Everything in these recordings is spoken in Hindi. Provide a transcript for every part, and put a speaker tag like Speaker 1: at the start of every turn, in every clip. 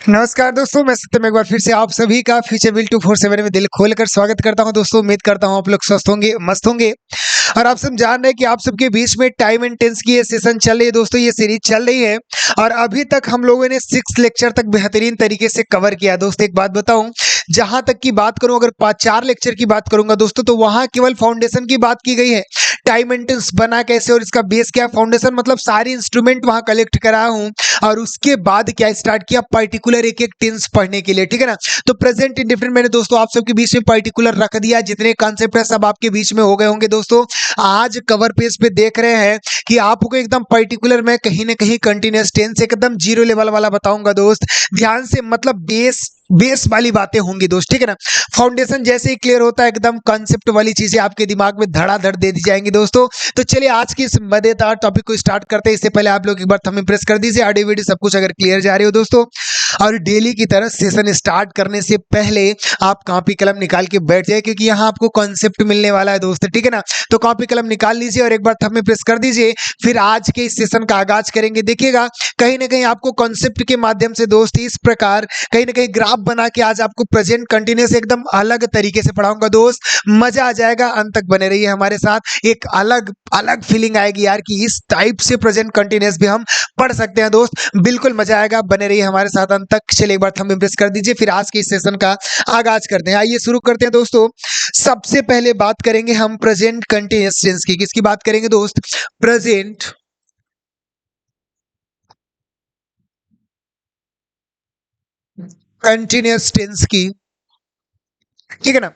Speaker 1: नमस्कार दोस्तों, मैं सत्यम एक बार फिर से आप सभी का फ्यूचर बिल 247 में दिल खोलकर स्वागत करता हूं। दोस्तों उम्मीद करता हूं आप लोग स्वस्थ होंगे, मस्त होंगे। और आप सब जान रहे हैं कि आप सबके बीच में टाइम एंड टेंस की ये सेशन चल रही है। दोस्तों ये सीरीज चल रही है और अभी तक हम लोगों ने 6 लेक्चर तक बेहतरीन तरीके से कवर किया। दोस्तों एक बात बताऊं, जहां तक की बात करूं, अगर 4 लेक्चर की बात करूंगा दोस्तों, तो वहां केवल फाउंडेशन की बात की गई है। टाइम एंड टेंस बना कैसे और इसका बेस क्या, फाउंडेशन मतलब सारे इंस्ट्रूमेंट वहां कलेक्ट कराया हूं और उसके बाद क्या स्टार्ट किया, पर्टिकुलर एक एक टेंस पढ़ने के लिए, ठीक है ना। तो प्रेजेंट इंडेफिनिट मैंने दोस्तों आप सबके बीच में पर्टिकुलर रख दिया। जितने कॉन्सेप्ट है सब आपके बीच में हो गए होंगे। दोस्तों आज कवर पेज पे देख रहे हैं कि आपको एकदम पर्टिकुलर मैं कहीं ना कहीं कंटिन्यूअस टेंस एकदम जीरो लेवल वाला बताऊंगा। दोस्त ध्यान से, मतलब बेस बेस वाली बातें होंगी दोस्त, ठीक है ना। फाउंडेशन जैसे ही क्लियर होता है एकदम कॉन्सेप्ट वाली चीजें आपके दिमाग में धड़ाधड़ दे दी जाएंगी। दोस्तों तो चलिए आज की इस मजेदार टॉपिक को स्टार्ट करते हैं। इससे पहले आप लोग एक बार थंब प्रेस कर दीजिए, ऑडियो वीडियो सब कुछ अगर क्लियर जा रही हो दोस्तों। और डेली की तरह सेशन स्टार्ट करने से पहले आप कॉपी कलम निकाल के बैठ जाए, क्योंकि यहाँ आपको कॉन्सेप्ट मिलने वाला है दोस्त, ठीक है ना। तो कॉपी कलम निकाल लीजिए और एक बार थंब प्रेस कर दीजिए, फिर आज के इस सेशन का आगाज करेंगे। देखिएगा कहीं ना कहीं आपको कॉन्सेप्ट के माध्यम से दोस्त इस प्रकार कहीं ना कहीं ग्राफ बना के आज आपको प्रेजेंट कंटिन्यूस एकदम अलग तरीके से पढ़ाऊंगा। दोस्त मजा आ जाएगा, अंत तक बने रहिए हमारे साथ। एक अलग अलग फीलिंग आएगी यार कि इस टाइप से प्रेजेंट कंटिन्यूस भी हम पढ़ सकते हैं। दोस्त बिल्कुल मजा आएगा, बने रहिए हमारे साथ अंत तक। चलिए एक बार थंब इम्प्रेस कर दीजिए, फिर आज के इस सेशन का आगाज करते हैं। आइए शुरू करते हैं दोस्तों। सबसे पहले बात करेंगे हम प्रेजेंट कंटिन्यूअस टेंस की। किसकी बात करेंगे दोस्त? प्रेजेंट कंटिन्यूअस टेंस की, ठीक है ना।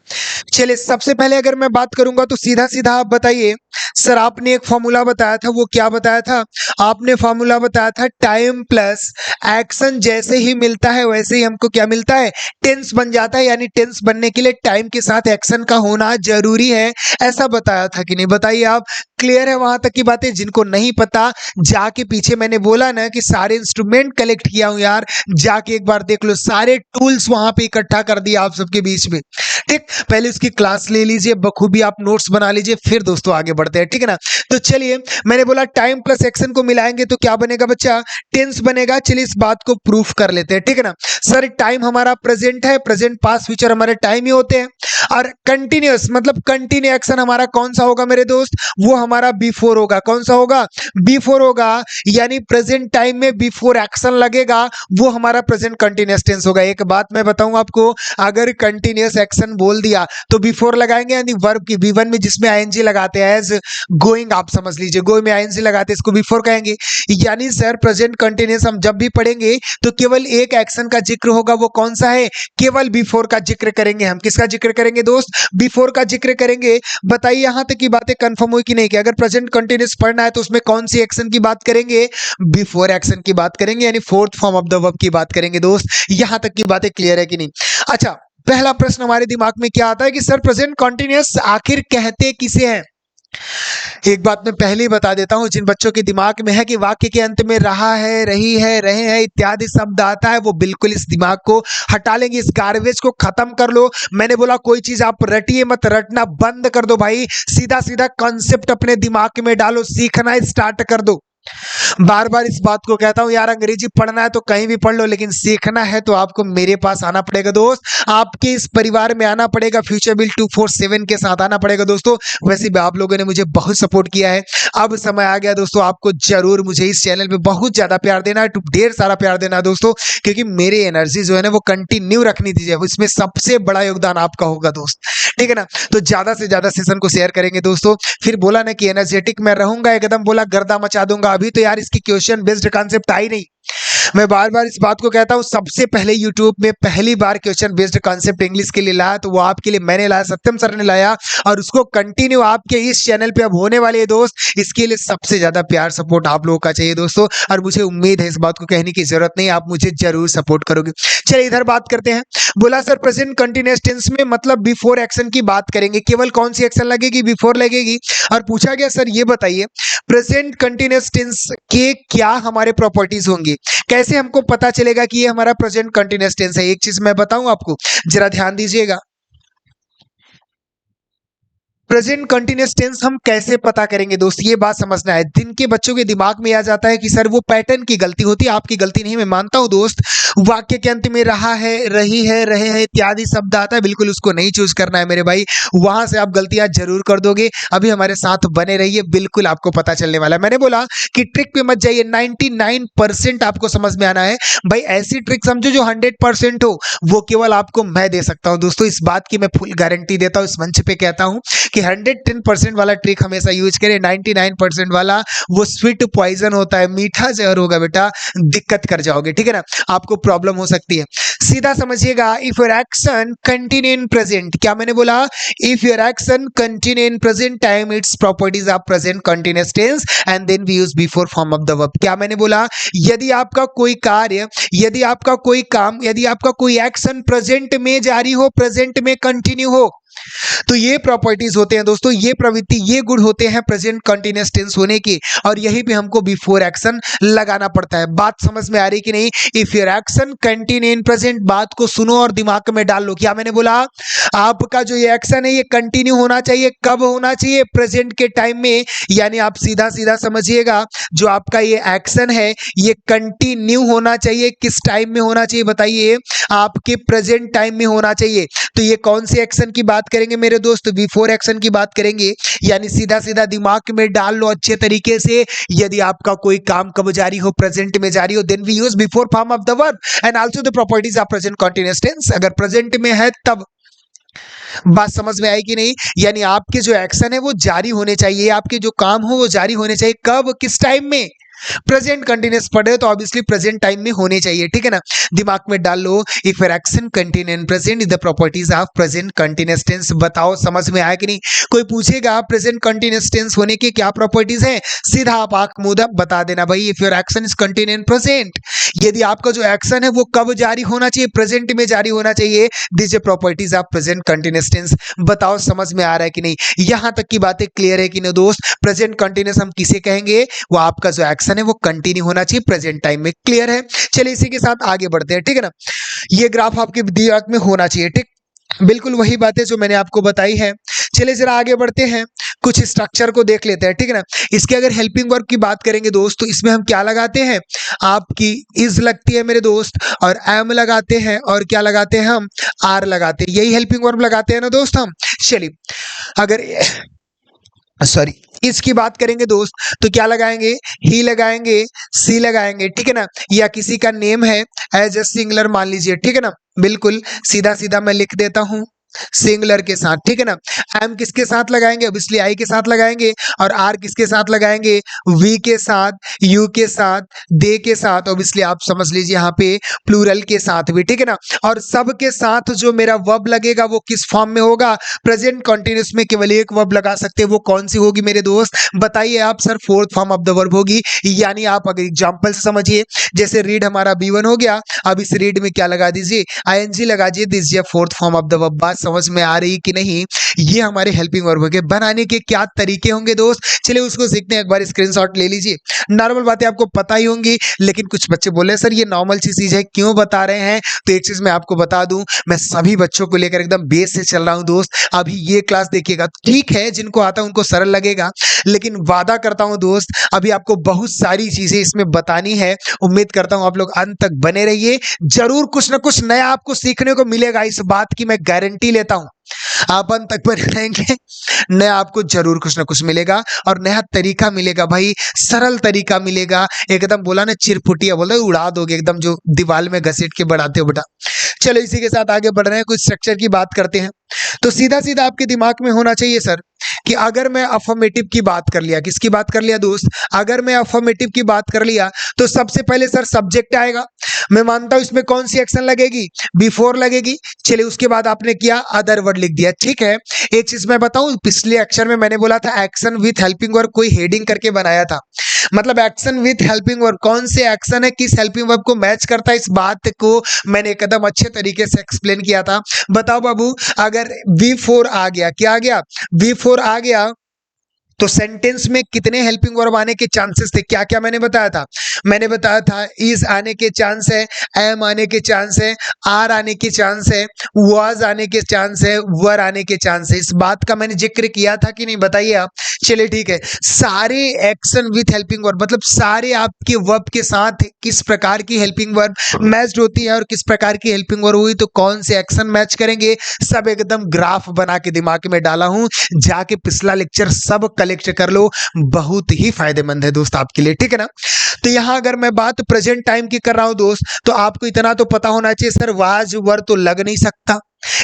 Speaker 1: चलिए सबसे पहले अगर मैं बात करूंगा तो सीधा सीधा आप बताइए सर, आपने एक फॉर्मूला बताया था, वो क्या बताया था? आपने फॉर्मूला बताया था टाइम प्लस एक्शन जैसे ही मिलता है वैसे ही हमको क्या मिलता है, टेंस बन जाता है। यानी टेंस बनने के लिए टाइम के साथ एक्शन का होना जरूरी है, ऐसा बताया था कि नहीं? बताइए आप। क्लियर है वहां तक की बातें? जिनको नहीं पता जाके पीछे मैंने बोला ना कि सारे इंस्ट्रूमेंट कलेक्ट किया हूं यार, जाके एक बार देख लो, सारे टूल्स वहां पे इकट्ठा कर दिया आप सबके बीच में। ठीक, पहले उसकी क्लास ले लीजिए, बखूबी आप नोट्स बना लीजिए, फिर दोस्तों आगे बढ़ते हैं, ठीक है ना। तो चलिए मैंने बोला टाइम प्लस एक्शन को मिलाएंगे तो क्या बनेगा बच्चा? टेंस बनेगा। चलिए इस बात को प्रूफ कर लेते हैं, ठीक है ना। सर टाइम हमारा प्रेजेंट है, प्रेजेंट पास्ट फ्यूचर हमारे टाइम ही होते हैं। और कंटिन्यूअस मतलब कंटिन्यू एक्शन हमारा कौन सा होगा मेरे दोस्त? वो हमारा बिफोर होगा। कौन सा होगा? बिफोर होगा। यानी प्रेजेंट टाइम में बिफोर एक्शन लगेगा, वो हमारा प्रेजेंट कंटिन्यूअस टेंस होगा। एक बात मैं बताऊं आपको, अगर कंटिन्यूअस एक्शन बोल दिया तो बिफोर लगाएंगे, यानी वर्ब की V1 में जिसमें आईएनजी लगाते हैं, एज गोइंग आप समझ लीजिए, गो में आईएनजी लगाते हैं, इसको बिफोर कहेंगे। यानी सर प्रेजेंट कंटिन्यूअस हम जब भी पढ़ेंगे तो केवल एक एक्शन का जिक्र होगा, वो कौन सा है? केवल बिफोर का जिक्र करेंगे हम। किसका जिक्र करेंगे दोस्त? बिफोर का जिक्र करेंगे। बताइए यहां तक की बातें कंफर्म हुई कि नहीं, कि अगर प्रेजेंट कंटिन्यूअस पढ़ना है तो उसमें कौन सी एक्शन की बात करेंगे? बिफोर एक्शन की बात करेंगे, यानी fourth form of the verb की बात करेंगे। दोस्त यहां तक की बातें क्लियर है कि नहीं? अच्छा, पहला प्रश्न हमारे दिमाग में क्या आता है कि सर प्रेजेंट कंटिन्यूअस आखिर कहते किसे हैं? एक बात मैं पहले ही बता देता हूं, जिन बच्चों के दिमाग में है कि वाक्य के अंत में रहा है, रही है, रहे हैं इत्यादि शब्द आता है, वो बिल्कुल इस दिमाग को हटा लेंगे, इस गार्बेज को खत्म कर लो। मैंने बोला कोई चीज आप रटिए मत, रटना बंद कर दो भाई, सीधा सीधा कॉन्सेप्ट अपने दिमाग में डालो, सीखना स्टार्ट कर दो। बार बार इस बात को कहता हूं यार, अंग्रेजी पढ़ना है तो कहीं भी पढ़ लो, लेकिन सीखना है तो आपको मेरे पास आना पड़ेगा दोस्त, आपके इस परिवार में आना पड़ेगा, फ्यूचर बिल 247 के साथ आना पड़ेगा दोस्तों। वैसे भी आप लोगों ने मुझे बहुत सपोर्ट किया है, अब समय आ गया दोस्तों आपको जरूर मुझे इस चैनल पे बहुत ज्यादा प्यार देना है, ढेर सारा प्यार देना है दोस्तों, क्योंकि मेरी एनर्जी जो है ना वो कंटिन्यू रखनी दीजिए, इसमें सबसे बड़ा योगदान आपका होगा दोस्त, ठीक है ना। तो ज्यादा से ज्यादा सेशन को शेयर करेंगे दोस्तों। फिर बोला ना कि एनर्जेटिक मैं रहूंगा, एकदम बोला गर्दा मचा दूंगा। अभी तो यार इसकी क्वेश्चन बेस्ड कॉन्सेप्ट आई नहीं। मैं बार बार इस बात को कहता हूं, सबसे पहले यूट्यूब में पहली बार क्वेश्चन बेस्ड कॉन्सेप्ट इंग्लिश के लिए लाया तो वो आपके लिए मैंने लाया, सत्यम सर ने लाया, और उसको कंटिन्यू आपके इस चैनल पे अब होने वाले है दोस्त। इसके लिए सबसे ज्यादा प्यार सपोर्ट आप लोगों का चाहिए दोस्तों, और मुझे उम्मीद है इस बात को कहने की जरूरत नहीं, आप मुझे जरूर सपोर्ट करोगे। चलिए इधर बात करते हैं। बोला सर प्रेजेंट कंटिन्यूअस टेंस में मतलब बिफोर एक्शन की बात करेंगे, केवल कौन सी एक्शन लगेगी? बिफोर लगेगी। और पूछा गया सर ये बताइए प्रेजेंट कंटिन्यूअस टेंस के क्या हमारे प्रॉपर्टीज होंगी, कैसे हमको पता चलेगा कि ये हमारा प्रेजेंट कंटिन्यूअस टेंस है? एक चीज मैं बताऊं आपको, जरा ध्यान दीजिएगा। प्रेजेंट कंटिन्यूअस टेंस हम कैसे पता करेंगे दोस्त, ये बात समझना है। दिन के बच्चों के दिमाग में आ जाता है कि सर वो पैटर्न की गलती होती है, आपकी गलती नहीं। मैं मानता हूं दोस्त, वाक्य के अंत में रहा है, रही है, रहे हैं इत्यादि शब्द आता है, बिल्कुल उसको नहीं चूज करना है मेरे भाई। वहां से आप गलतियां जरूर कर दोगे। अभी हमारे साथ बने रहिए, बिल्कुल आपको पता चलने वाला है। मैंने बोला कि ट्रिक पे मत जाइए, 99% आपको समझ में आना है भाई। ऐसी ट्रिक समझो जो 100% हो, वो केवल आपको मैं दे सकता हूं दोस्तों। इस बात की मैं फुल गारंटी देता हूं, इस मंच पे कहता हूं कि 110% वाला ट्रिक हमेशा यूज करें। 99% वाला वो स्वीट पॉइजन होता है, मीठा जहर होगा बेटा, दिक्कत कर जाओगे, ठीक है ना, आपको प्रॉब्लम हो सकती है। सीधा समझिएगा, if your action continue in present, क्या मैंने बोला, if your action continue in present time, it's properties of present continuous tense and then we use before form of the verb. क्या मैंने बोला, यदि आपका कोई कार्य, यदि आपका कोई काम, यदि आपका कोई एक्शन प्रेजेंट में जारी हो, प्रेजेंट में कंटिन्यू हो, तो ये प्रॉपर्टीज होते हैं दोस्तों, ये प्रवृत्ति, ये गुण होते हैं प्रेजेंट कंटिन्यूअस टेंस होने की। और यहीं पे हमको बिफोर एक्शन लगाना पड़ता है। बात समझ में आ रही कि नहीं? If your action continue in present, बात को सुनो और दिमाग में डाल लो। क्या मैंने बोला, आपका जो ये एक्शन है ये कंटिन्यू होना चाहिए। कब होना चाहिए? प्रेजेंट के टाइम में। यानी आप सीधा सीधा समझिएगा, जो आपका ये एक्शन है ये कंटिन्यू होना चाहिए। किस टाइम में होना चाहिए बताइए? आपके प्रेजेंट टाइम में होना चाहिए। तो ये कौन से एक्शन की बात करेंगे मेरे दोस्त? बिफोर एक्शन की बात करेंगे। यानी सीधा सीधा दिमाग में डाल लो अच्छे तरीके से, यदि आपका कोई काम कब जारी हो, प्रेजेंट में जारी हो, then we use before form of the verb and also the properties of present continuous tense. अगर प्रेजेंट में है तब। बात समझ में आई कि नहीं? यानी आपके जो एक्शन है वो जारी होने चाहिए, आपके जो काम हो वो जारी होने चाहिए। कब, किस टाइम में? प्रेजेंट कंटिन्यूअस पढ़े तो ऑब्वियसली प्रेजेंट टाइम में होने चाहिए, ठीक है ना। दिमाग में डाल लो, if your action continue in present is the properties of present continuous tense. बताओ समझ में आया कि नहीं? कोई पूछेगा प्रेजेंट कंटिन्यूअस टेंस होने की क्या प्रॉपर्टीज हैं, सीधा आप आंख मूंद बता देना भाई, if your action is continue in present, यदि आपका जो एक्शन है वो कब जारी होना चाहिए? प्रेजेंट में जारी होना चाहिए। This properties of present continuous tense. बताओ समझ में आ रहा है कि नहीं? यहां तक की बातें क्लियर है कि नहीं दोस्त? प्रेजेंट कंटिन्यूअस हम किसे कहेंगे? वो आपका जो एक्शन है वो कंटिन्यू होना चाहिए प्रेजेंट टाइम में। क्लियर है? चलिए इसी के साथ आगे बढ़ते हैं, ठीक है ना। ये ग्राफ आपके दिमाग में होना चाहिए, ठीक, बिल्कुल वही बातें जो मैंने आपको बताई है। चलिए जरा आगे बढ़ते हैं, कुछ स्ट्रक्चर को देख लेते हैं, ठीक है ना। इसके अगर हेल्पिंग वर्ब की बात करेंगे दोस्त, तो इसमें हम क्या लगाते हैं? आपकी इज लगती है मेरे दोस्त, और एम लगाते हैं, और क्या लगाते हैं हम? आर लगाते हैं। यही हेल्पिंग वर्ब लगाते हैं ना दोस्त हम। चलिए अगर सॉरी इसकी बात करेंगे दोस्त, तो क्या लगाएंगे? ही लगाएंगे, सी लगाएंगे, ठीक है ना। या किसी का नेम है एज ए सिंगुलर मान लीजिए, ठीक है ना। बिल्कुल सीधा सीधा मैं लिख देता हूं सिंगुलर के साथ, ठीक है ना। एम किसके साथ लगाएंगे? ऑब्वियसली आई के साथ लगाएंगे। और आर किसके साथ लगाएंगे? वी के साथ, यू के साथ, दे के साथ, ऑब्वियसली आप समझ लीजिए यहाँ पे प्लूरल के साथ भी, ठीक है ना। और सब के साथ जो मेरा वर्ब लगेगा वो किस फॉर्म में होगा? प्रेजेंट कंटीन्यूअस में केवल एक वर्ब लगा सकते हैं, वो कौन सी होगी मेरे दोस्त? बताइए आप। Sir fourth form of the verb होगी। यानी आप अगर एग्जांपल से समझिए, जैसे रीड हमारा B1 हो गया, अब इस रीड में क्या लगा दीजिए? ING लगा दीजिए, fourth form of the verb. बात समझ में आ रही कि नहीं? ये हमारे हेल्पिंग वर्ब के बनाने के क्या तरीके होंगे दोस्त? चलिए उसको सीखते हैं, एक बार स्क्रीनशॉट ले लीजिए। नॉर्मल बातें आपको पता ही होंगी, लेकिन कुछ बच्चे बोले सर ये नॉर्मल सी चीज है, क्यों बता रहे हैं? तो एक चीज मैं आपको बता दूं, मैं सभी बच्चों को लेकर एकदम बेस से चल रहा हूं दोस्त। अभी ये क्लास देखिएगा, ठीक है जिनको आता है उनको सरल लगेगा, लेकिन वादा करता हूं दोस्त अभी आपको बहुत सारी चीजें इसमें बतानी है। उम्मीद करता हूं आप लोग अंत तक बने रहिए, जरूर कुछ ना कुछ नया आपको सीखने को मिलेगा, इस बात की मैं गारंटी लेता हूं। आप अंत तक बने रहेंगे, नया आपको जरूर कुछ ना कुछ मिलेगा, और नया तरीका मिलेगा भाई, सरल तरीका मिलेगा। एकदम बोला ना चिरपुटिया, बोल रहे उड़ा दोगे एकदम, जो दीवार में घसीट के बढ़ाते हो बेटा। चलो इसी के साथ आगे बढ़ रहे हैं, कुछ स्ट्रक्चर की बात करते हैं। तो सीधा सीधा आपके दिमाग में होना चाहिए सर कि अगर मैं अफर्मेटिव की बात कर लिया, किसकी बात कर लिया दोस्त? अगर मैं अफर्मेटिव की बात कर लिया तो सबसे पहले सर सब्जेक्ट आएगा। मैं मानता हूं इसमें कौन सी एक्शन लगेगी? बिफोर लगेगी। चलिए उसके बाद आपने किया अदर वर्ड लिख दिया, ठीक है। एक चीज मैं बताऊं, पिछले अक्षर में मैंने बोला था एक्शन विथ हेल्पिंग वर्ब, कोई हेडिंग करके बनाया था। मतलब एक्शन विथ हेल्पिंग वर्ब, कौन से एक्शन है किस हेल्पिंग वर्ब को मैच करता है, इस बात को मैंने एकदम अच्छे तरीके से एक्सप्लेन किया था। बताओ बाबू, अगर V4 आ गया, क्या आ गया? V4 आ गया, तो सेंटेंस में कितने हेल्पिंग वर्ब आने के चांसेस थे, क्या क्या मैंने बताया था? मैंने बताया था इज आने के चांस है, एम आने के चांस है, आर आने के चांस है, वाज आने के चांस है, वर आने के चांस है। इस बात का मैंने जिक्र किया था कि नहीं, बताइए आप। चलिए ठीक है, सारे एक्शन विथ हेल्पिंग वर्ब मतलब सारे आपके वर्ब के साथ किस प्रकार की हेल्पिंग वर्ब मैच्ड होती है और किस प्रकार की हेल्पिंग वर्ब हुई तो कौन से एक्शन मैच करेंगे, सब एकदम ग्राफ बना के दिमाग में डाला हूं। जाके पिछला लेक्चर सब कलेक्ट कर लो, बहुत ही फायदेमंद है दोस्त आपके लिए, ठीक है ना। तो यहां अगर मैं बात प्रेजेंट टाइम की कर रहा हूं दोस्त, तो आपको इतना तो पता होना चाहिए सर वाज वर तो लग नहीं सकता,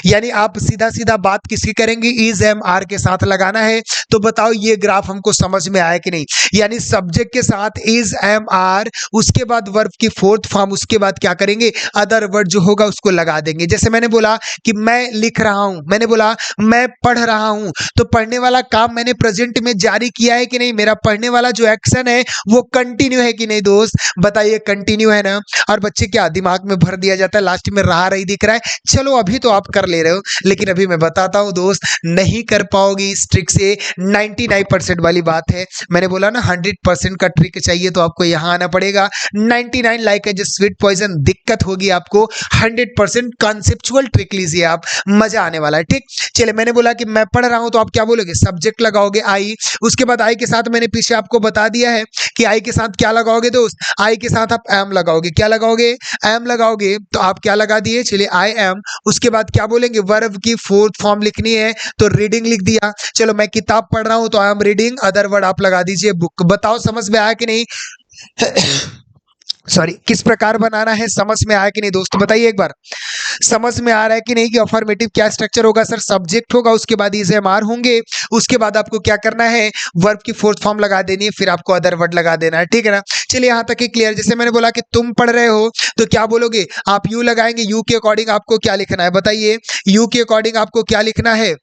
Speaker 1: यानी आप सीधा सीधा बात किसकी करेंगे, इज एम आर के साथ लगाना है। तो बताओ ये ग्राफ हमको समझ में आया कि नहीं, यानी सब्जेक्ट के साथ इज एम आर, उसके बाद वर्ब की फोर्थ फॉर्म, उसके बाद क्या करेंगे, अदर वर्ड जो होगा उसको लगा देंगे। जैसे मैंने बोला कि मैं लिख रहा हूं, मैंने बोला मैं पढ़ रहा हूं, तो पढ़ने वाला काम मैंने प्रेजेंट में जारी किया है कि नहीं, मेरा पढ़ने वाला जो एक्शन है वो कंटिन्यू है कि नहीं दोस्त, बताइए कंटिन्यू है ना। और बच्चे क्या दिमाग में भर दिया जाता है, लास्ट में रहा रही दिख रहा है, चलो अभी तो आप कर ले रहे हो, लेकिन अभी मैं बताता हूं दोस्त नहीं कर पाओगे इस ट्रिक से। 99% वाली बात है, मैंने बोला ना 100% का ट्रिक चाहिए तो आपको यहां आना पड़ेगा। 99 लाइक है जो स्वीट पॉइजन, दिक्कत होगी आपको, 100% कॉन्सेप्चुअल ट्रिक लीजिए आप, मजा आने वाला है, ठीक। चलिए मैंने बोला कि मैं पढ़ रहा हूं, तो आप क्या बोलोगे, सब्जेक्ट लगाओगे आई, उसके बाद आई के साथ मैंने पीछे आपको बता दिया है कि आई के साथ क्या लगाओगे दोस्त, आई के साथ आप एम लगाओगे, क्या लगाओगे, एम लगाओगे, तो आप क्या लगा दिए, चलिए आई एम, उसके बाद क्या बोलेंगे, वर्ब की फोर्थ फॉर्म लिखनी है तो रीडिंग लिख दिया। चलो मैं किताब पढ़ रहा हूं तो I am reading, other word आप लगा दीजिए बुक। बताओ समझ में आया कि नहीं सॉरी, किस प्रकार बनाना है, समझ में आया कि नहीं दोस्तों, बताइए एक बार, समझ में आ रहा है कि नहीं कि अफर्मेटिव क्या स्ट्रक्चर होगा, सर सब्जेक्ट होगा, उसके बाद इज एम आर होंगे, उसके बाद आपको क्या करना है, वर्ब की फोर्थ फॉर्म लगा देनी है, फिर आपको अदर वर्ड लगा देना है, ठीक है ना। चलिए यहां तक ही क्लियर। जैसे मैंने बोला कि तुम पढ़ रहे हो तो क्या बोलोगे, आप यू लगाएंगे, यू के अकॉर्डिंग आपको क्या लिखना है, बताइए यू के अकॉर्डिंग आपको क्या लिखना है,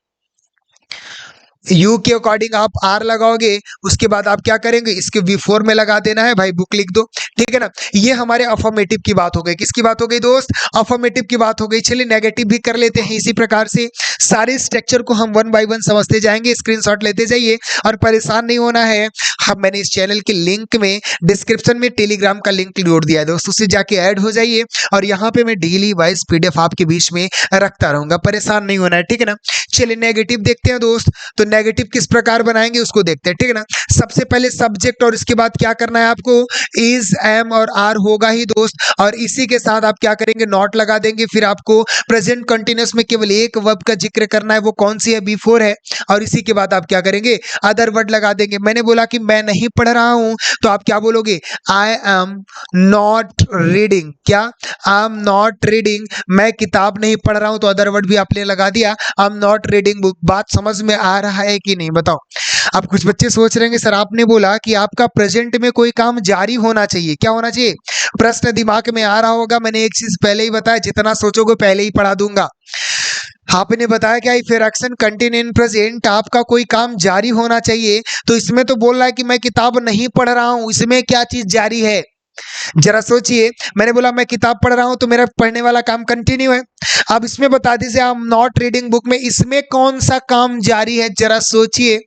Speaker 1: यू के अकॉर्डिंग आप आर लगाओगे, उसके बाद आप क्या करेंगे, इसके V4 में लगा देना है, भाई बुक लिख दो, ठीक है ना। ये हमारे अफर्मेटिव की बात हो गई, किसकी बात हो गई दोस्त, अफर्मेटिव की बात हो गई। चलिए नेगेटिव भी कर लेते हैं इसी प्रकार से, सारे स्ट्रक्चर को हम 1 बाय 1 समझते जाएंगे, स्क्रीनशॉट लेते जाइए और परेशान नहीं होना है। हम मैंने इस चैनल के लिंक में डिस्क्रिप्शन में टेलीग्राम का लिंक जोड़ दिया है दोस्तों, उससे जाके ऐड हो जाइए और यहाँ पे मैं डेली वाइज PDF आपके बीच में रखता रहूंगा, परेशान नहीं होना है, ठीक है ना। चलिए नेगेटिव देखते हैं दोस्त, तो नेगेटिव किस प्रकार बनाएंगे उसको देखते हैं, ठीक है ना। सबसे पहले सब्जेक्ट और इसके बाद क्या करना है आपको, इज एम और आर होगा ही दोस्त, और इसी के साथ आप क्या करेंगे, नॉट लगा देंगे। फिर आपको प्रेजेंट कंटिन्यूअस में केवल एक वर्ब का जिक्र करना है, वो कौन सी है, B4 है, और इसी के बाद आप क्या करेंगे, अदर वर्ड लगा देंगे। मैंने बोला कि मैं नहीं पढ़ रहा हूं, तो आप क्या बोलोगे, आई एम नॉट रीडिंग, क्या, आई एम नॉट रीडिंग, मैं किताब नहीं पढ़ रहा हूं, तो अदर वर्ड भी आपने लगा दिया, I am not reading book. बात समझ में आ रहा है कि नहीं, बताओ। अब कुछ बच्चे सोच रहे हैं सर आपने बोला कि आपका प्रेजेंट में कोई काम जारी होना चाहिए, क्या होना चाहिए, प्रश्न दिमाग में आ रहा होगा। मैंने एक चीज पहले ही बताया, जितना सोचोगे पहले ही पढ़ा दूंगा। आपने बताया क्या, if action continue in present, आपका कोई काम जारी होना चाहिए, तो इसमें तो बोल रहा है कि मैं किताब नहीं पढ़ रहा हूं, इसमें क्या चीज जारी है, जरा सोचिए। मैंने बोला मैं किताब पढ़ रहा हूं तो मेरा पढ़ने वाला काम कंटिन्यू है। अब इसमें बता दीजिए I am not reading book में इसमें कौन सा काम जारी है, जरा सोचिए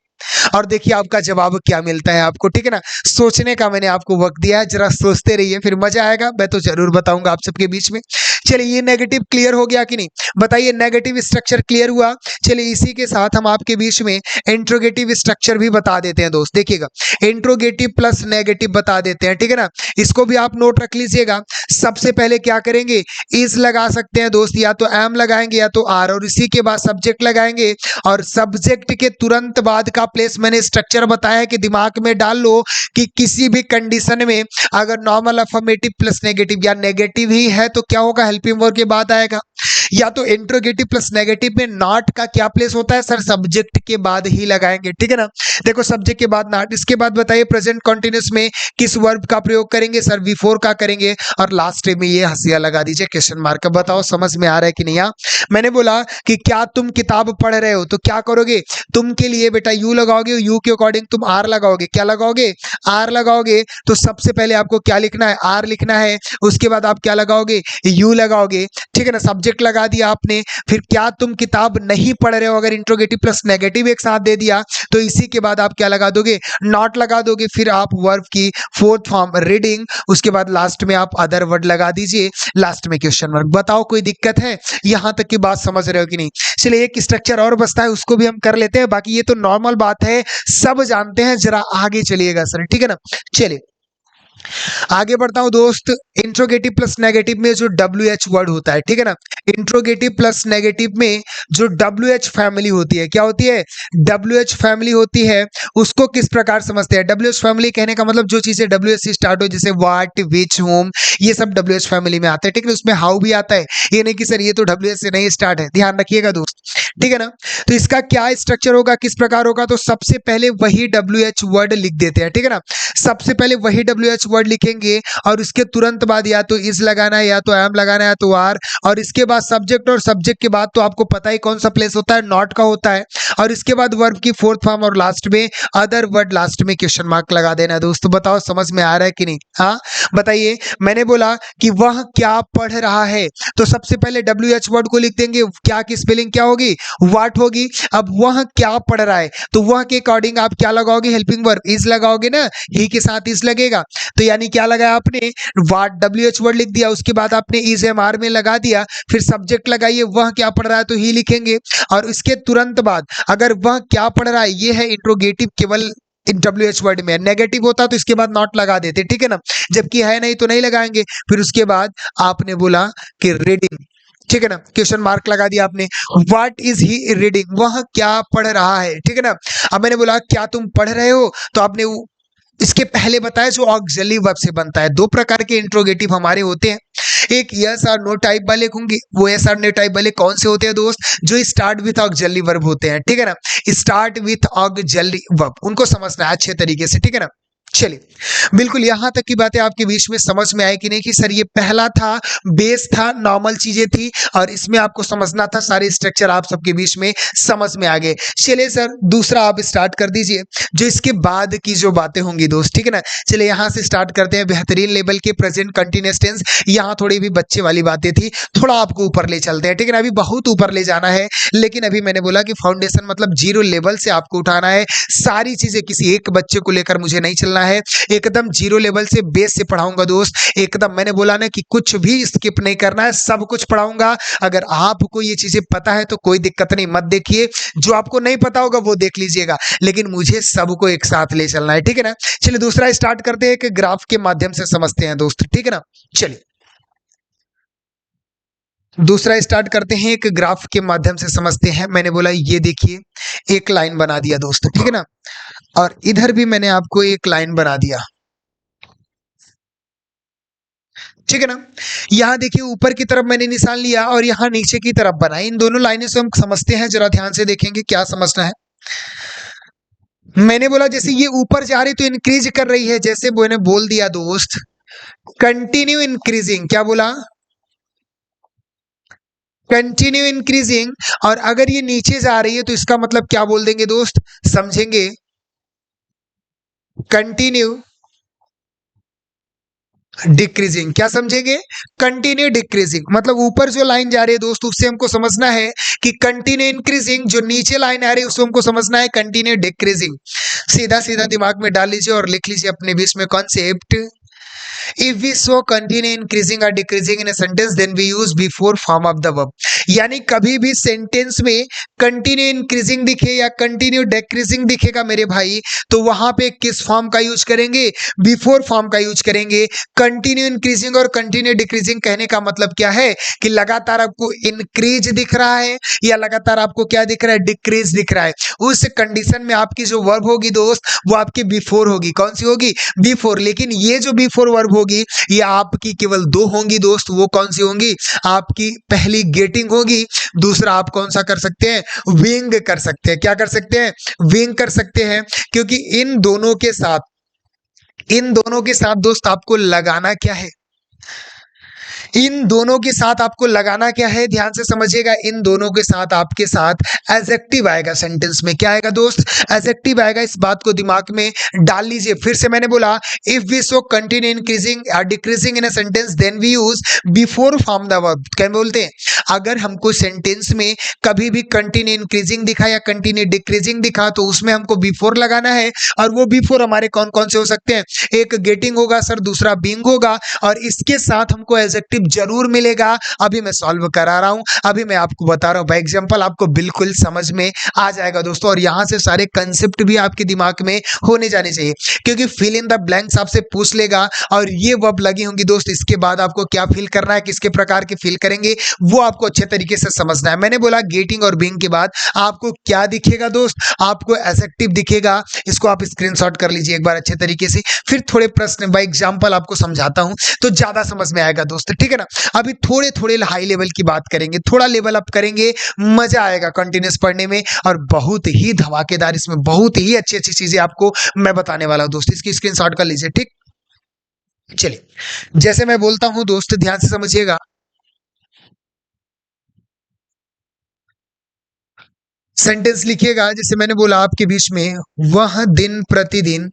Speaker 1: और देखिए आपका जवाब क्या मिलता है आपको, ठीक है ना। सोचने का मैंने आपको वक्त दिया है, जरा सोचते रहिए, फिर मजा आएगा, मैं तो जरूर बताऊंगा आप सबके बीच में। चलिए ये नेगेटिव क्लियर हो गया कि नहीं, बताइए नेगेटिव स्ट्रक्चर क्लियर हुआ। चलिए इसी के साथ हम आपके बीच में इंट्रोगेटिव स्ट्रक्चर भी बता देते हैं दोस्त, देखिएगा इंट्रोगेटिव प्लस नेगेटिव बता देते हैं, ठीक है ना। इसको भी आप नोट रख लीजिएगा। सबसे पहले क्या करेंगे, इज लगा सकते हैं दोस्त, या तो एम लगाएंगे या तो आर, और इसी के बाद सब्जेक्ट लगाएंगे, और सब्जेक्ट के तुरंत बाद का प्लेस मैंने स्ट्रक्चर बताया कि दिमाग में डाल लो कि किसी भी कंडीशन में अगर नॉर्मल अफर्मेटिव प्लस नेगेटिव या नेगेटिव ही है तो क्या होगा, हेल्पिंग वर्ब के बाद आएगा, या तो इंट्रोगेटिव प्लस नेगेटिव में नॉट का क्या प्लेस होता है, सर सब्जेक्ट के बाद ही लगाएंगे, ठीक है ना। देखो सब्जेक्ट के बाद नॉट, इसके बाद बताइए प्रेजेंट कंटीन्यूअस में किस वर्ब का प्रयोग करेंगे, सर V4 का करेंगे, और लास्ट में ये हंसिया लगा दीजिए क्वेश्चन मार्क। बताओ समझ में आ रहा है कि नहीं। मैंने बोला कि क्या तुम किताब पढ़ रहे हो, तो क्या करोगे, तुम के लिए बेटा यू लगाओगे, यू के अकॉर्डिंग तुम आर लगाओगे, क्या लगाओगे, आर लगाओगे। तो सबसे पहले आपको क्या लिखना है, आर लिखना है, उसके बाद आप क्या लगाओगे, यू लगाओगे, ठीक है ना। सब्जेक्ट सब्जेक्ट लगा दिया आपने, फिर क्या तुम किताब नहीं पढ़ रहे हो, अगर इंट्रोगेटिव प्लस नेगेटिव एक साथ दे दिया तो इसी के बाद आप क्या लगा दोगे, नॉट लगा दोगे। फिर आप वर्ब की फोर्थ फॉर्म रीडिंग, उसके बाद लास्ट में आप अदर वर्ड लगा दीजिए, लास्ट में क्वेश्चन मार्क। बताओ कोई दिक्कत है, यहां तक की बात समझ रहे हो कि नहीं? चलिए एक स्ट्रक्चर और बचता है, उसको भी हम कर लेते हैं, बाकी ये तो नॉर्मल बात है, सब जानते हैं। जरा आगे चलिएगा सर, ठीक है ना। चलिए आगे बढ़ता हूं दोस्त। इंट्रोगेटिव प्लस नेगेटिव में जो WH वर्ड होता है, ठीक है ना, इंट्रोगेटिव प्लस नेगेटिव में जो WH फैमिली होती है, क्या होती है, WH फैमिली होती है, उसको किस प्रकार समझते हैं? WH फैमिली कहने का मतलब जो चीजें WH से स्टार्ट हो, जैसे व्हाट, विच, होम, ये सब WH फैमिली में आते हैं, ठीक है। उसमें हाउ भी आता है, ये नहीं कि सर ये तो WH से नहीं स्टार्ट है, ध्यान रखिएगा दोस्त, ठीक है ना। तो इसका क्या स्ट्रक्चर होगा, किस प्रकार होगा? तो सबसे पहले वही WH वर्ड लिख देते हैं, ठीक है ना। सबसे पहले वही WH वर्ड लिखेंगे और उसके तुरंत बाद या तो इज लगाना है, या तो एम लगाना है, या तो आर, और इसके बाद सब्जेक्ट, और सब्जेक्ट के बाद तो आपको पता ही कौन सा प्लेस होता है, नॉट का होता है, और इसके बाद वर्ब की फोर्थ फॉर्म और लास्ट में अदर वर्ड, लास्ट में क्वेश्चन मार्क लगा देना। दोस्तों बताओ समझ में आ रहा है कि नहीं? हाँ बताइए। मैंने बोला कि वह क्या पढ़ रहा है, तो सबसे पहले WH वर्ड को लिख देंगे, क्या की स्पेलिंग क्या होगी, व्हाट होगी। अब वह क्या पढ़ रहा है, तो वह के अकॉर्डिंग आप क्या लगाओगे, हेल्पिंग वर्ब इज लगाओगे ना, ही के साथ इज लगेगा, तो यानी क्या लगाया आपने, व्हाट WH वर्ड लिख दिया, उसके बाद आपने इज एम आर में लगा दिया, फिर सब्जेक्ट लगाइए, वह क्या पढ़ रहा है तो ही लिखेंगे, और इसके तुरंत बाद अगर वह क्या पढ़ रहा है, ये है इंट्रोगेटिव, केवल WH वर्ड में नेगेटिव होता तो इसके बाद नॉट लगा देते, ठीक है ना, जबकि है नहीं तो नहीं लगाएंगे। फिर उसके बाद आपने बोला कि रीडिंग, ठीक है ना, क्वेश्चन मार्क लगा दिया आपने, व्हाट इज ही रीडिंग, वह क्या पढ़ रहा है, ठीक है ना। अब मैंने बोला क्या तुम पढ़ रहे हो, तो आपने इसके पहले बताया जो ऑक्सिलरी वर्ब से बनता है। दो प्रकार के इंट्रोगेटिव हमारे होते हैं, एक यस और नो टाइप वाले होंगे, वो यस और नो टाइप वाले कौन से होते हैं दोस्त, जो स्टार्ट विथ ऑक्सिलरी वर्ब होते हैं, ठीक है ना, स्टार्ट विथ ऑक्सिलरी वर्ब, उनको समझना है अच्छे तरीके से, ठीक है ना। चलिए बिल्कुल यहां तक की बातें आपके बीच में समझ में आए कि नहीं, कि सर ये पहला था, बेस था, नॉर्मल चीजें थी, और इसमें आपको समझना था, सारे स्ट्रक्चर आप सबके बीच में समझ में आ गए। चलिए सर दूसरा आप स्टार्ट कर दीजिए, जो इसके बाद की जो बातें होंगी दोस्त, ठीक है ना। चलिए यहां से स्टार्ट करते हैं, बेहतरीन लेवल के प्रेजेंट कंटिन्यूअस टेंस। यहाँ थोड़ी भी बच्चे वाली बातें थी, थोड़ा आपको ऊपर ले चलते हैं, ठीक है ना। अभी बहुत ऊपर ले जाना है, लेकिन अभी मैंने बोला कि फाउंडेशन मतलब जीरो लेवल से आपको उठाना है, सारी चीजें किसी एक बच्चे को लेकर मुझे नहीं चलना है, एकदम जीरो लेवल से, बेस से पढ़ाऊंगा दोस्त, एकदम। मैंने बोला ना कि कुछ भी स्किप नहीं करना है, सब कुछ पढ़ाऊंगा। अगर आपको ये चीजें पता है तो कोई दिक्कत नहीं, मत देखिए, जो आपको नहीं पता होगा वो देख लीजिएगा, लेकिन मुझे सबको एक साथ ले चलना है, ठीक है ना। चलिए दूसरा स्टार्ट करते हैं, एक ग्राफ के माध्यम से समझते हैं दोस्त, ठीक है ना। चलिए दूसरा स्टार्ट करते हैं, एक ग्राफ के माध्यम से समझते हैं। मैंने बोला ये देखिए एक लाइन बना दिया दोस्त, ठीक है ना, और इधर भी मैंने आपको एक लाइन बना दिया, ठीक है ना। यहाँ देखिए ऊपर की तरफ मैंने निशान लिया और यहाँ नीचे की तरफ बना, इन दोनों लाइनों से हम समझते हैं, जरा ध्यान से देखेंगे क्या समझना है। मैंने बोला जैसे ये ऊपर जा रही तो इंक्रीज कर रही है, जैसे मैंने बोल दिया दोस्त कंटिन्यू इंक्रीजिंग, क्या बोला, कंटिन्यू इंक्रीजिंग। और अगर ये नीचे जा रही है तो इसका मतलब क्या बोल देंगे दोस्त, समझेंगे, कंटिन्यू डिक्रीजिंग, क्या समझेंगे, कंटिन्यू डिक्रीजिंग। मतलब ऊपर जो लाइन जा रही है दोस्त उससे हमको समझना है कि कंटिन्यू इंक्रीजिंग, जो नीचे लाइन आ रही है उसको हमको समझना है कंटिन्यू डिक्रीजिंग। सीधा सीधा दिमाग में डाल लीजिए और लिख लीजिए अपने बीच में concept. If we so continue increasing or decreasing in a sentence, then we use before form of the verb. यानी कभी भी सेंटेंस में कंटिन्यू इंक्रीजिंग दिखे या कंटिन्यू डिक्रीजिंग दिखेगा मेरे भाई, तो वहां पे किस फॉर्म का यूज करेंगे, बिफोर फॉर्म का यूज करेंगे। कंटिन्यू इंक्रीजिंग और कंटिन्यू डिक्रीजिंग कहने का मतलब क्या है, कि लगातार आपको इंक्रीज दिख रहा है या लगातार आपको क्या दिख रहा है, डिक्रीज दिख रहा है। उस कंडीशन में आपकी जो वर्ब होगी दोस्त वो आपकी बिफोर होगी, कौन सी होगी, बिफोर। लेकिन ये जो बिफोर वर्ब होगी ये आपकी केवल दो होंगी दोस्त, वो कौन सी होंगी, आपकी पहली गेटिंग होगी, दूसरा आप कौन सा कर सकते हैं, विंग कर सकते हैं। क्या कर सकते हैं, विंग कर सकते हैं। क्योंकि इन दोनों के साथ दोस्त आपको लगाना क्या है, इन दोनों के साथ आपको लगाना क्या है, ध्यान से समझिएगा। इन दोनों के साथ आपके साथ एडजेक्टिव आएगा सेंटेंस में, क्या आएगा दोस्त, एडजेक्टिव आएगा। इस बात को दिमाग में डाल लीजिए। फिर से मैंने बोला if we so continue increasing और decreasing in a sentence then we use before form the verb, क्या बोलते हैं, अगर हमको सेंटेंस में कभी भी कंटिन्यू इंक्रीजिंग दिखा या कंटिन्यू डिक्रीजिंग दिखा तो उसमें हमको बिफोर लगाना है। और वो बिफोर हमारे कौन कौन से हो सकते हैं, एक गेटिंग होगा सर, दूसरा बीइंग होगा, और इसके साथ हमको एडजेक्टिव जरूर मिलेगा। अभी मैं सॉल्व करा रहा हूं, अभी मैं आपको बता रहा हूं बाय एग्जांपल, आपको बिल्कुल समझ में आ जाएगा दोस्तों। और यहां से सारे कंसेप्ट भी आपके दिमाग में होने जाने चाहिए, क्योंकि फिल इन द ब्लैंक्स आपसे पूछ लेगा और ये वर्ब लगी होंगी दोस्त, इसके बाद आपको क्या फिल करना है, किसके प्रकार के फिल करेंगे वो आपको अच्छे तरीके से समझना है। मैंने बोला गेटिंग और बीइंग के बाद आपको क्या दिखेगा दोस्त, आपको एडजेक्टिव दिखेगा। इसको आप स्क्रीनशॉट कर लीजिए एक बार अच्छे तरीके से, फिर थोड़े प्रश्न बाय एग्जांपल आपको समझाता हूं तो ज्यादा समझ में आएगा दोस्त, ठीक है ना। अभी थोड़े थोड़े हाई लेवल की बात करेंगे, थोड़ा लेवल अप करेंगे, मजा आएगा कंटिन्यूस पढ़ने में, और बहुत ही धमाकेदार इसमें बहुत ही अच्छी अच्छी चीजें आपको मैं बताने वाला हूं दोस्त। इसकी स्क्रीनशॉट कर लीजिए, ठीक। चलिए, जैसे मैं बोलता हूं दोस्त ध्यान से समझिएगा। सेंटेंस लिखिएगा, जैसे मैंने बोला आपके बीच में, वह दिन प्रतिदिन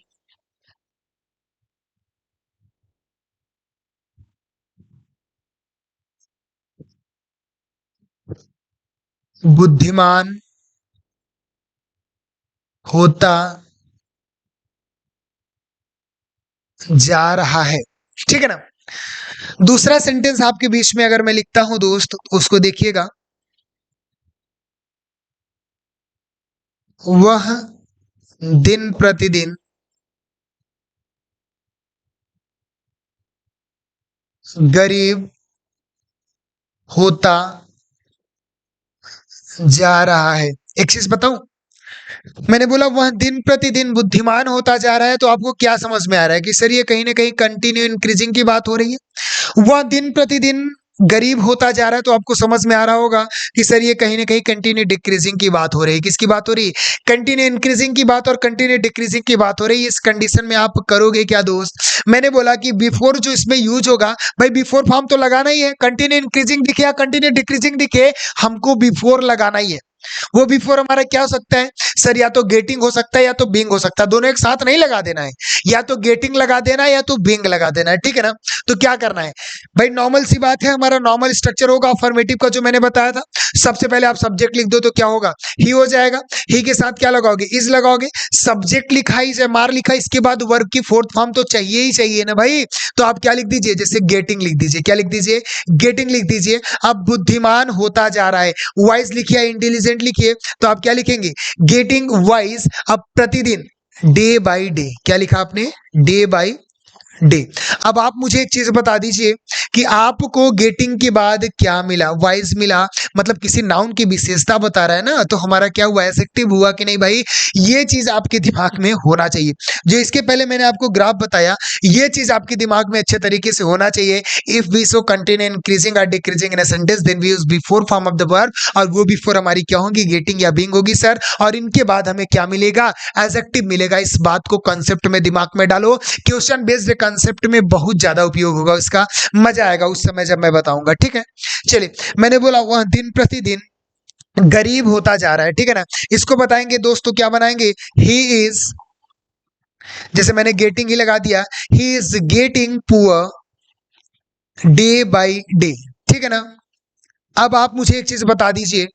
Speaker 1: बुद्धिमान होता जा रहा है, ठीक है ना। दूसरा सेंटेंस आपके बीच में अगर मैं लिखता हूं दोस्त, उसको देखिएगा, वह दिन प्रतिदिन गरीब होता जा रहा है। एक चीज बताऊं, मैंने बोला वह दिन प्रतिदिन बुद्धिमान होता जा रहा है, तो आपको क्या समझ में आ रहा है कि सर ये कहीं ना कहीं कंटिन्यू इंक्रीजिंग की बात हो रही है। वह दिन प्रतिदिन गरीब होता जा रहा है, तो आपको समझ में आ रहा होगा कि सर ये कहीं ना कहीं कंटिन्यू डिक्रीजिंग की बात हो रही है। किसकी बात हो रही है, कंटिन्यू इंक्रीजिंग की बात और कंटिन्यू डिक्रीजिंग की बात हो रही है। इस कंडीशन में आप करोगे क्या दोस्त, मैंने बोला कि बिफोर जो इसमें यूज होगा, भाई बिफोर फॉर्म तो लगाना ही है, कंटिन्यू इंक्रीजिंग दिखे या कंटिन्यू डिक्रीजिंग दिखे, हमको बिफोर लगाना ही है। वो बिफोर हमारा क्या हो सकता है सर, या तो गेटिंग हो सकता है या तो बीइंग हो सकता है, दोनों एक साथ नहीं लगा देना है, या तो गेटिंग लगा देना है या तो बीइंग लगा देना है, ठीक है ना। तो क्या करना है भाई, नॉर्मल सी बात है, हमारा नॉर्मल स्ट्रक्चर होगा अफर्मेटिव का जो मैंने बताया था। सबसे पहले आप सब्जेक्ट लिख दो तो क्या होगा, ही हो जाएगा, ही के साथ क्या लगाओगे, इज लगाओगे, सब्जेक्ट लिखा इज मार लिखा, इसके बाद वर्ब की फोर्थ फॉर्म तो चाहिए ही चाहिए ना भाई। तो आप क्या लिख दीजिए, जैसे गेटिंग लिख दीजिए, क्या लिख दीजिए, गेटिंग लिख दीजिए। अब बुद्धिमान होता जा रहा है, वाइज लिखिए इंटेलिजेंट लिखिए, तो आप क्या लिखेंगे, गेटिंग वाइज। अब प्रतिदिन डे बाय डे, क्या लिखा आपने, डे बाय डे। अब आप मुझे एक चीज बता दीजिए कि आपको गेटिंग के बाद क्या मिला, वाइज मिला, मतलब किसी नाउन की विशेषता बता रहा है ना, तो हमारा क्या हुआ, एडजेक्टिव हुआ कि नहीं भाई। ये चीज आपके दिमाग में होना चाहिए, जो इसके पहले मैंने आपको ग्राफ बताया, ये चीज आपके दिमाग में अच्छे तरीके से होना चाहिए। If we so continue increasing और decreasing in a sentence, then we use before form of the verb, और वो बिफोर हमारी क्या होगी, गेटिंग या बीइंग होगी सर। और इनके बाद हमें क्या मिलेगा, एडजेक्टिव मिलेगा। इस बात को कंसेप्ट में दिमाग में डालो, क्वेश्चन बेस्ड कंसेप्ट में बहुत ज्यादा उपयोग होगा उसका, मजा आएगा उस समय जब मैं बताऊंगा, ठीक है। चलिए, मैंने बोला वह दिन प्रतिदिन गरीब होता जा रहा है, ठीक है ना। इसको बताएंगे दोस्तों, क्या बनाएंगे, ही इज, जैसे मैंने गेटिंग ही लगा दिया, he is getting poor day by day, ठीक है ना। अब आप मुझे एक चीज बता दीजिए,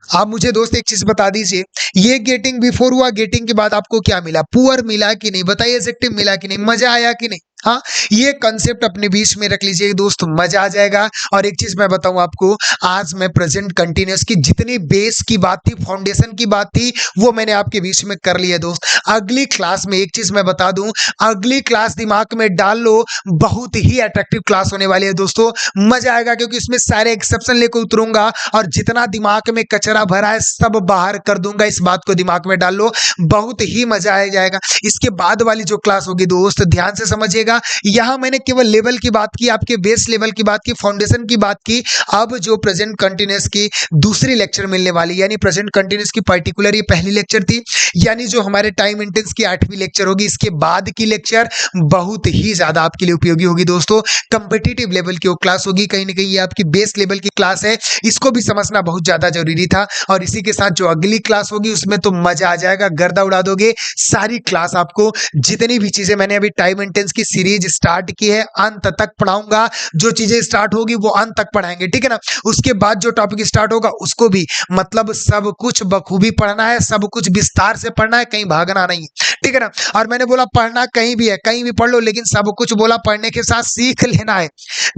Speaker 1: आप मुझे दोस्त एक चीज बता दीजिए, ये गेटिंग बिफोर हुआ, गेटिंग के बाद आपको क्या मिला, पुअर मिला कि नहीं, बताइए, एडजेक्टिव मिला कि नहीं, मजा आया कि नहीं। हाँ, ये कंसेप्ट अपने बीच में रख लीजिए दोस्त, मजा आ जाएगा। और एक चीज मैं बताऊं आपको, आज मैं प्रेजेंट कंटिन्यूअस की जितनी बेस की बात थी, फाउंडेशन की बात थी, वो मैंने आपके बीच में कर लिया दोस्त। अगली क्लास में एक चीज मैं बता दूं, अगली क्लास दिमाग में डाल लो, बहुत ही अट्रैक्टिव क्लास होने वाली है दोस्तों, मजा आएगा, क्योंकि इसमें सारे एक्सेप्शन लेकर उतरूंगा और जितना दिमाग में कचरा भरा है सब बाहर कर दूंगा। इस बात को दिमाग में डाल लो, बहुत ही मजा आ जाएगा। इसके बाद वाली जो क्लास होगी दोस्त, ध्यान से समझिएगा, यहां मैंने केवल लेवल की बात की, आपके बेस लेवल की बात की, फाउंडेशन की बात की। अब जो प्रेजेंट कंटिन्यूअस की दूसरी लेक्चर मिलने वाली, यानी प्रेजेंट कंटिन्यूअस की पर्टिकुलर ये पहली लेक्चर थी, यानी जो हमारे टाइम इंटेंस की 8वीं लेक्चर होगी, इसके बाद की लेक्चर बहुत ही ज्यादा आपके लिए उपयोगी होगी दोस्तों। कंपिटिटिव लेवल की वो क्लास होगी, कहीं ना कहीं ये आपकी बेस लेवल की क्लास है, इसको भी समझना बहुत ज्यादा जरूरी था। और इसी के साथ जो अगली क्लास होगी उसमें तो मजा आ जाएगा, गर्दा उड़ा दोगे। सारी क्लास आपको जितनी भी चीजें मैंने अभी टाइम इंटेंस की सीरीज स्टार्ट की है अंत तक पढ़ाऊंगा। जो चीजें स्टार्ट होगी वो अंत तक पढ़ाएंगे, ठीक है ना। उसके बाद जो टॉपिक स्टार्ट होगा उसको भी, मतलब सब कुछ बखूबी पढ़ना है, सब कुछ विस्तार से पढ़ना है, कहीं भागना नहीं है, ठीक है ना। और मैंने बोला पढ़ना कहीं भी है, कहीं भी पढ़ लो, लेकिन सब कुछ बोला पढ़ने के साथ सीख लेना है,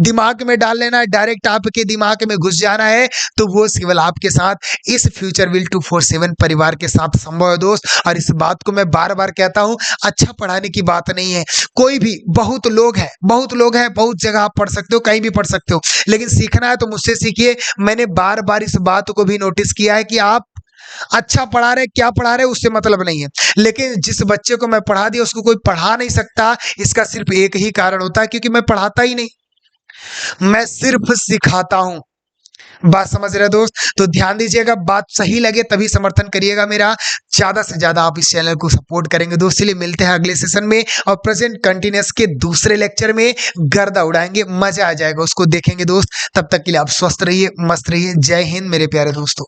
Speaker 1: दिमाग में डाल लेना है, डायरेक्ट आपके दिमाग में घुस जाना है, तो वो केवल आपके साथ इस फ्यूचर विल 247 परिवार के साथ संभव है दोस्त। और इस बात को मैं बार बार कहता हूं, अच्छा पढ़ाने की बात नहीं है, कोई भी, बहुत लोग हैं, बहुत जगह आप पढ़ सकते हो, कहीं भी पढ़ सकते हो, लेकिन सीखना है तो मुझसे सीखिए। मैंने बार बार इस बात को भी नोटिस किया है कि आप अच्छा पढ़ा रहे, क्या पढ़ा रहे उससे मतलब नहीं है, लेकिन जिस बच्चे को मैं पढ़ा दिया उसको कोई पढ़ा नहीं सकता। इसका सिर्फ एक ही कारण होता है, क्योंकि मैं पढ़ाता ही नहीं, मैं सिर्फ सिखाता हूं। बात समझ रहे दोस्त? तो ध्यान दीजिएगा, बात सही लगे तभी समर्थन करिएगा मेरा, ज्यादा से ज्यादा आप इस चैनल को सपोर्ट करेंगे दोस्त। चलिए मिलते हैं अगले सेशन में, और प्रेजेंट कंटिन्यूअस के दूसरे लेक्चर में गर्दा उड़ाएंगे, मजा आ जाएगा, उसको देखेंगे दोस्त। तब तक के लिए आप स्वस्थ रहिए, मस्त रहिए। जय हिंद मेरे प्यारे दोस्तों।